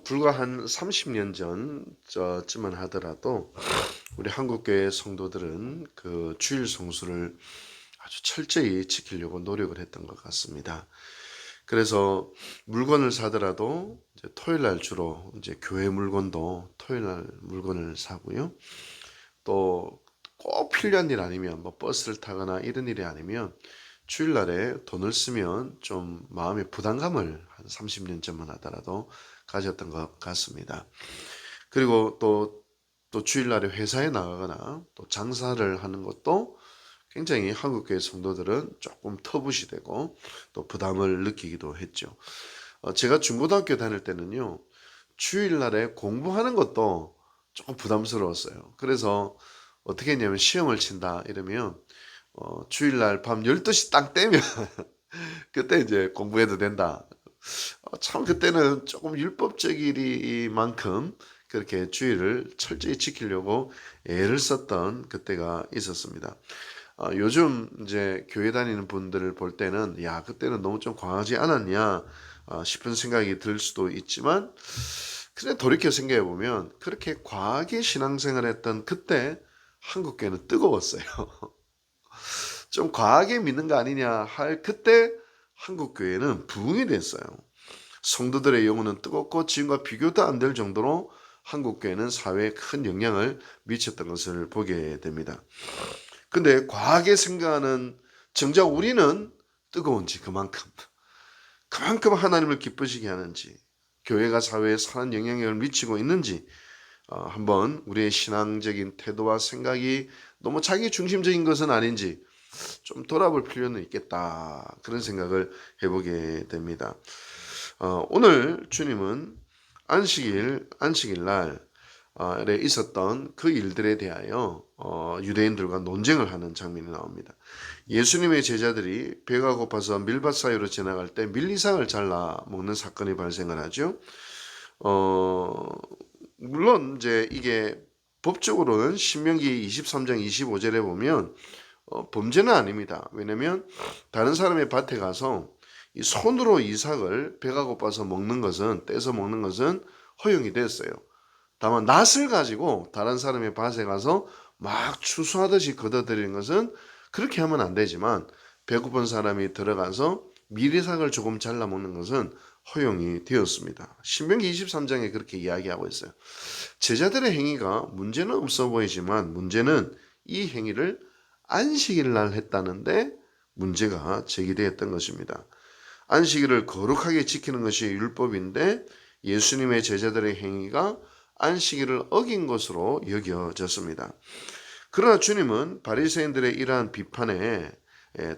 불과 한 30년 전쯤만 하더라도 우리 한국교회 성도들은 그 주일 성수를 아주 철저히 지키려고 노력을 했던 것 같습니다. 그래서 물건을 사더라도 이제 토요일 날 주로 이제 교회 물건도 토요일 날 물건을 사고요. 또 꼭 필요한 일 아니면 뭐 버스를 타거나 이런 일이 아니면 주일날에 돈을 쓰면 좀 마음의 부담감을 한 30년 전만 하더라도 가졌던 것 같습니다. 그리고 또 주일날에 회사에 나가거나 또 장사를 하는 것도 굉장히 한국교회 성도들은 조금 터부시 되고 또 부담을 느끼기도 했죠. 제가 중고등학교 다닐 때는요, 주일날에 공부하는 것도 조금 부담스러웠어요. 그래서 어떻게 했냐면 시험을 친다 이러면 주일날 밤 12시 딱 되면 그때 이제 공부해도 된다. 참 그때는 조금 율법적이만큼 그렇게 주의를 철저히 지키려고 애를 썼던 그때가 있었습니다. 요즘 이제 교회 다니는 분들을 볼 때는 야 그때는 너무 좀 과하지 않았냐 싶은 생각이 들 수도 있지만 그래 돌이켜 생각해 보면 그렇게 과하게 신앙생활했던 그때 한국교회는 뜨거웠어요. 좀 과하게 믿는 거 아니냐 할 그때 한국교회는 부흥이 됐어요. 성도들의 영혼은 뜨겁고 지금과 비교도 안 될 정도로 한국교회는 사회에 큰 영향을 미쳤던 것을 보게 됩니다. 근데 과하게 생각하는 정작 우리는 뜨거운지 그만큼 하나님을 기쁘시게 하는지 교회가 사회에 선한 영향력을 미치고 있는지 한번 우리의 신앙적인 태도와 생각이 너무 자기 중심적인 것은 아닌지 좀 돌아볼 필요는 있겠다 그런 생각을 해보게 됩니다. 오늘 주님은 안식일 날에 있었던 그 일들에 대하여 유대인들과 논쟁을 하는 장면이 나옵니다. 예수님의 제자들이 배가 고파서 밀밭 사이로 지나갈 때 밀리상을 잘라 먹는 사건이 발생을 하죠. 물론 이제 이게 법적으로는 신명기 23장 25절에 보면 범죄는 아닙니다. 왜냐하면 다른 사람의 밭에 가서 이 손으로 이삭을 배가 고파서 먹는 것은 떼서 먹는 것은 허용이 됐어요. 다만 낫을 가지고 다른 사람의 밭에 가서 막 추수하듯이 걷어들이는 것은 그렇게 하면 안 되지만 배고픈 사람이 들어가서 미리삭을 조금 잘라 먹는 것은 허용이 되었습니다. 신명기 23장에 그렇게 이야기하고 있어요. 제자들의 행위가 문제는 없어 보이지만 문제는 이 행위를 안식일 날 했다는데 문제가 제기되었던 것입니다. 안식일을 거룩하게 지키는 것이 율법인데 예수님의 제자들의 행위가 안식일을 어긴 것으로 여겨졌습니다. 그러나 주님은 바리새인들의 이러한 비판에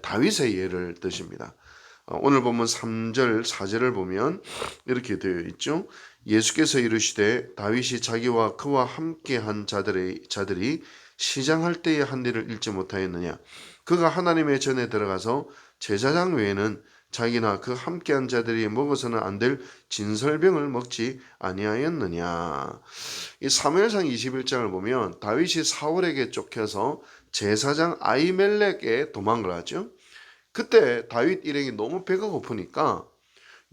다윗의 예를 드십니다. 오늘 보면 3절 4절을 보면 이렇게 되어 있죠. 예수께서 이르시되 다윗이 자기와 그와 함께한 자들이 시장할 때의 한 일을 읽지 못하였느냐. 그가 하나님의 전에 들어가서 제사장 외에는 자기나 그 함께한 자들이 먹어서는 안 될 진설병을 먹지 아니하였느냐. 이 사무엘상 21장을 보면 다윗이 사울에게 쫓겨서 제사장 아히멜렉에 도망을 하죠. 그때 다윗 일행이 너무 배가 고프니까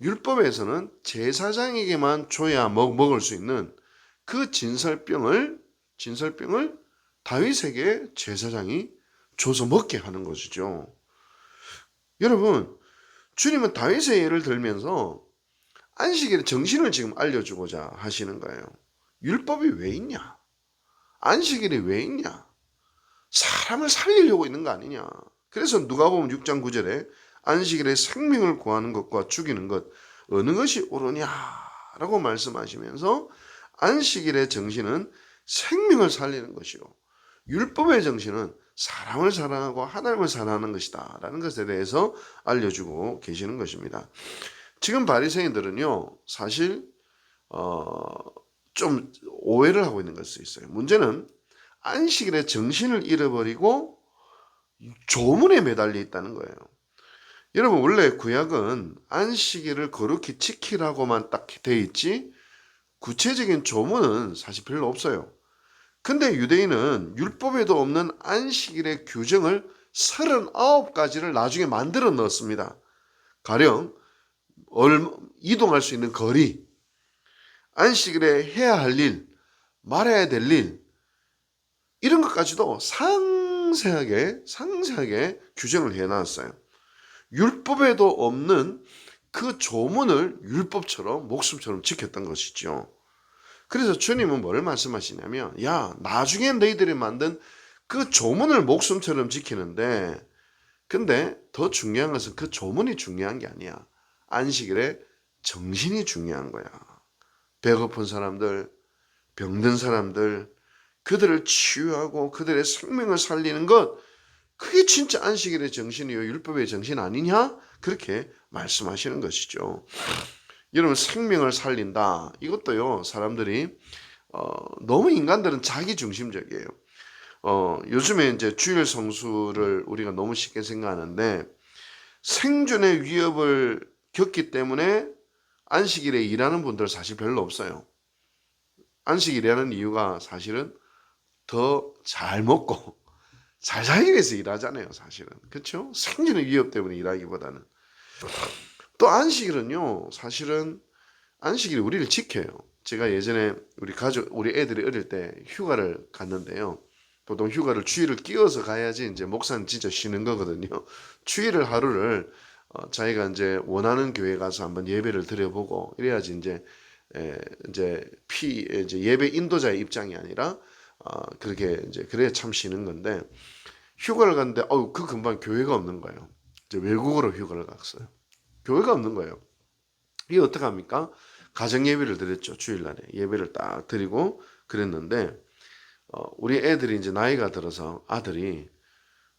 율법에서는 제사장에게만 줘야 먹을 수 있는 그 진설병을 다윗에게 제사장이 줘서 먹게 하는 것이죠. 여러분, 주님은 다윗의 예를 들면서 안식일의 정신을 지금 알려주고자 하시는 거예요. 율법이 왜 있냐? 안식일이 왜 있냐? 사람을 살리려고 있는 거 아니냐? 그래서 누가복음 6장 9절에 안식일에 생명을 구하는 것과 죽이는 것 어느 것이 옳으냐라고 말씀하시면서 안식일의 정신은 생명을 살리는 것이요 율법의 정신은 사람을 사랑하고 하나님을 사랑하는 것이다 라는 것에 대해서 알려주고 계시는 것입니다. 지금 바리새인들은요 사실 좀 오해를 하고 있는 것이 있어요. 문제는 안식일의 정신을 잃어버리고 조문에 매달려 있다는 거예요. 여러분 원래 구약은 안식일을 거룩히 지키라고만 딱 돼 있지 구체적인 조문은 사실 별로 없어요. 근데 유대인은 율법에도 없는 안식일의 규정을 39가지를 나중에 만들어 넣었습니다. 가령 이동할 수 있는 거리, 안식일에 해야 할 일, 말해야 될 일, 이런 것까지도 상세하게 규정을 해놨어요. 율법에도 없는 그 조문을 율법처럼 목숨처럼 지켰던 것이죠. 그래서 주님은 뭘 말씀하시냐면, 야, 나중에 너희들이 만든 그 조문을 목숨처럼 지키는데, 근데 더 중요한 것은 그 조문이 중요한 게 아니야. 안식일에 정신이 중요한 거야. 배고픈 사람들, 병든 사람들, 그들을 치유하고 그들의 생명을 살리는 것, 그게 진짜 안식일의 정신이요 율법의 정신 아니냐? 그렇게 말씀하시는 것이죠. 여러분, 생명을 살린다, 이것도요 사람들이 너무 인간들은 자기중심적이에요. 요즘에 이제 주일 성수를 우리가 너무 쉽게 생각하는데, 생존의 위협을 겪기 때문에 안식일에 일하는 분들 사실 별로 없어요. 안식일이라는 이유가 사실은 더 잘 먹고 잘 살기 위해서 일하잖아요, 사실은. 그렇죠? 생존의 위협 때문에 일하기보다는. 또 안식일은요, 사실은 안식일이 우리를 지켜요. 제가 예전에 우리 애들이 어릴 때 휴가를 갔는데요. 보통 휴가를 주일을 끼워서 가야지 이제 목사는 진짜 쉬는 거거든요. 주일을 하루를 자기가 이제 원하는 교회 가서 한번 예배를 드려보고 이래야지 이제 예배 인도자의 입장이 아니라 그렇게 이제 그래야 참 쉬는 건데, 휴가를 갔는데 그 금방 교회가 없는 거예요. 이제 외국으로 휴가를 갔어요. 교회가 없는 거예요. 이게 어떡합니까? 가정 예배를 드렸죠. 주일날에 예배를 딱 드리고 그랬는데, 우리 애들이 이제 나이가 들어서 아들이,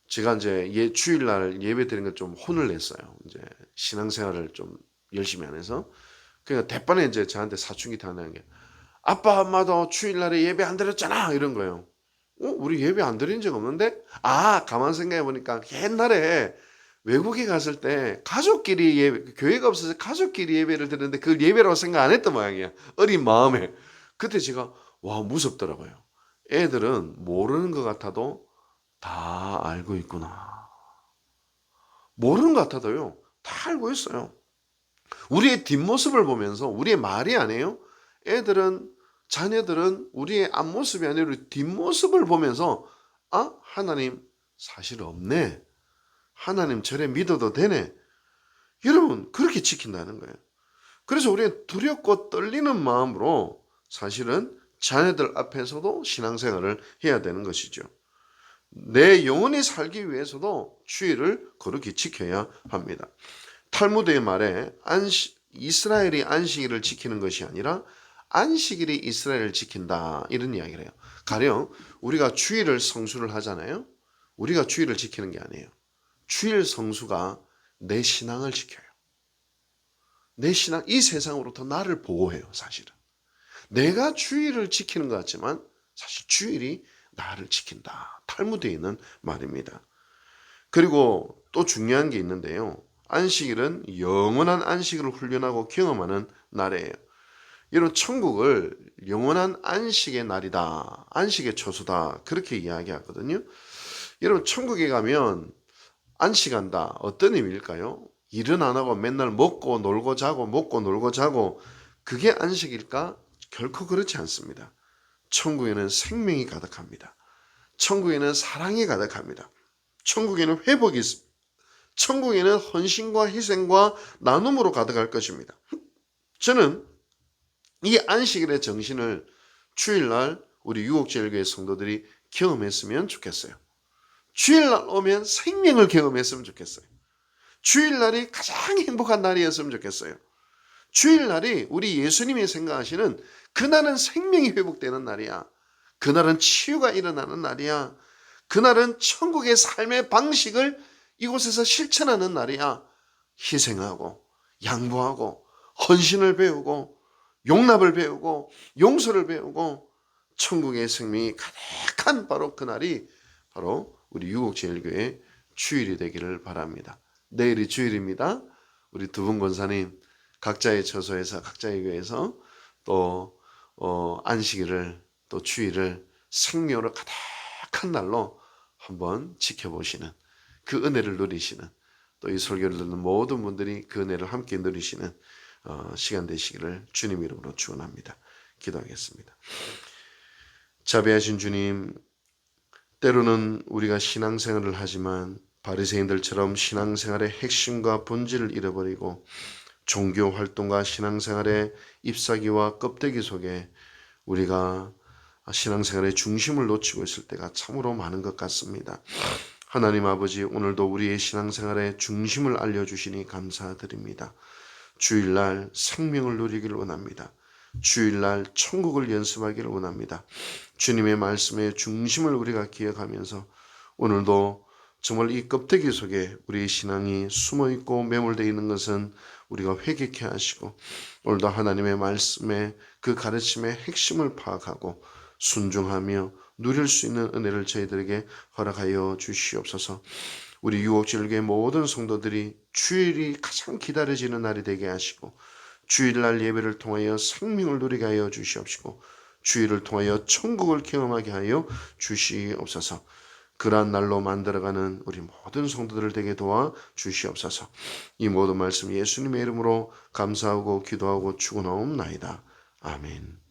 제가 이제 주일날 예배 드린 걸 좀 혼을 냈어요. 이제 신앙생활을 좀 열심히 안 해서. 그러니까 대번에 이제 저한테 사춘기 타는 게, 아빠 엄마도 주일날에 예배 안 드렸잖아, 이런 거예요. 우리 예배 안 드린 적 없는데? 가만 생각해 보니까 옛날에 외국에 갔을 때 가족끼리 교회가 없어서 가족끼리 예배를 드렸는데 그걸 예배라고 생각 안 했던 모양이야. 어린 마음에. 그때 제가 와, 무섭더라고요. 애들은 모르는 것 같아도 다 알고 있구나. 모르는 것 같아도요, 다 알고 있어요. 우리의 뒷모습을 보면서, 우리의 말이 아니에요. 자녀들은 우리의 앞모습이 아니라 뒷모습을 보면서, 하나님 사실 없네. 하나님 저래 믿어도 되네. 여러분, 그렇게 지킨다는 거예요. 그래서 우리가 두렵고 떨리는 마음으로 사실은 자녀들 앞에서도 신앙생활을 해야 되는 것이죠. 내 영혼이 살기 위해서도 주일을 거룩히 지켜야 합니다. 탈무드의 말에 이스라엘이 안식일을 지키는 것이 아니라 안식일이 이스라엘을 지킨다, 이런 이야기를 해요. 가령 우리가 주일을 성수를 하잖아요. 우리가 주일을 지키는 게 아니에요. 주일 성수가 내 신앙을 지켜요. 내 신앙, 이 세상으로부터 나를 보호해요. 사실은 내가 주일을 지키는 것 같지만 사실 주일이 나를 지킨다, 탈무드에 있는 말입니다. 그리고 또 중요한 게 있는데요. 안식일은 영원한 안식을 훈련하고 경험하는 날이에요. 여러분, 천국을 영원한 안식의 날이다, 안식의 처소다, 그렇게 이야기하거든요. 여러분, 천국에 가면 안식한다, 어떤 의미일까요? 일은 안 하고 맨날 먹고 놀고 자고 먹고 놀고 자고, 그게 안식일까? 결코 그렇지 않습니다. 천국에는 생명이 가득합니다. 천국에는 사랑이 가득합니다. 천국에는 회복이 있습니다. 천국에는 헌신과 희생과 나눔으로 가득할 것입니다. 저는 이 안식일의 정신을 주일날 우리 유옥제일교회 성도들이 경험했으면 좋겠어요. 주일날 오면 생명을 경험했으면 좋겠어요. 주일날이 가장 행복한 날이었으면 좋겠어요. 주일날이 우리 예수님이 생각하시는, 그날은 생명이 회복되는 날이야. 그날은 치유가 일어나는 날이야. 그날은 천국의 삶의 방식을 이곳에서 실천하는 날이야. 희생하고 양보하고 헌신을 배우고 용납을 배우고 용서를 배우고 천국의 생명이 가득한 바로 그날이 바로 우리 유곡제일교회 주일이 되기를 바랍니다. 내일이 주일입니다. 우리 두 분 권사님 각자의 처소에서 각자의 교회에서 또 안식일을, 또 주일을 생명으로 가득한 날로 한번 지켜보시는, 그 은혜를 누리시는, 또 이 설교를 듣는 모든 분들이 그 은혜를 함께 누리시는 시간 되시기를 주님 이름으로 축원합니다. 기도하겠습니다. 자비하신 주님, 때로는 우리가 신앙생활을 하지만 바리새인들처럼 신앙생활의 핵심과 본질을 잃어버리고 종교 활동과 신앙생활의 잎사귀와 껍데기 속에 우리가 신앙생활의 중심을 놓치고 있을 때가 참으로 많은 것 같습니다. 하나님 아버지, 오늘도 우리의 신앙생활의 중심을 알려주시니 감사드립니다. 주일날 생명을 누리길 원합니다. 주일날 천국을 연습하기를 원합니다. 주님의 말씀의 중심을 우리가 기억하면서 오늘도 정말 이 껍데기 속에 우리의 신앙이 숨어있고 매몰되어 있는 것은 우리가 회개케 하시고 오늘도 하나님의 말씀의 그 가르침의 핵심을 파악하고 순종하며 누릴 수 있는 은혜를 저희들에게 허락하여 주시옵소서. 우리 유혹질교의 모든 성도들이 주일이 가장 기다려지는 날이 되게 하시고 주일날 예배를 통하여 생명을 누리게 하여 주시옵시고 주일을 통하여 천국을 경험하게 하여 주시옵소서. 그러한 날로 만들어가는 우리 모든 성도들을 되게 도와 주시옵소서. 이 모든 말씀 예수님의 이름으로 감사하고 기도하고 축원하옵나이다. 아멘.